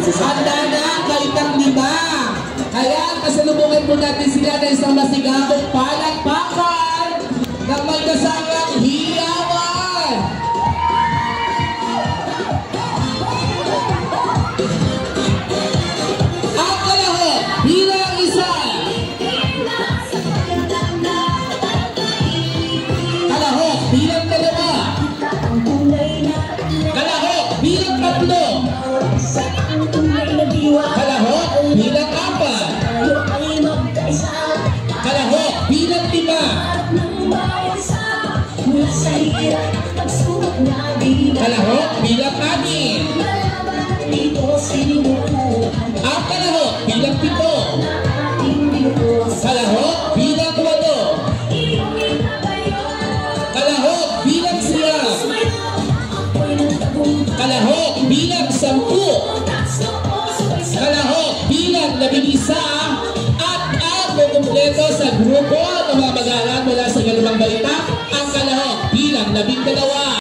Handa na kaitang 5. Kaya kasalubungan po natin sila na isang masigabong palakpakan na may kasamang hiyawan. Ang kalahok bilang 1. Kalahok bilang 2. Kalahok bilang 3. Kalahok bilang 4. Kalahok bilang 5. Kalahok bilang 6. Ang kalahok bilang 7. Kalahok bilang 8. Kalahok bilang 9. Kalahok bilang 10. Kalahok bilang 11. At ang kumpleto sa grupo ng mga mag-aaral mula sa Galumang Balita, ang kalahok bilang 12.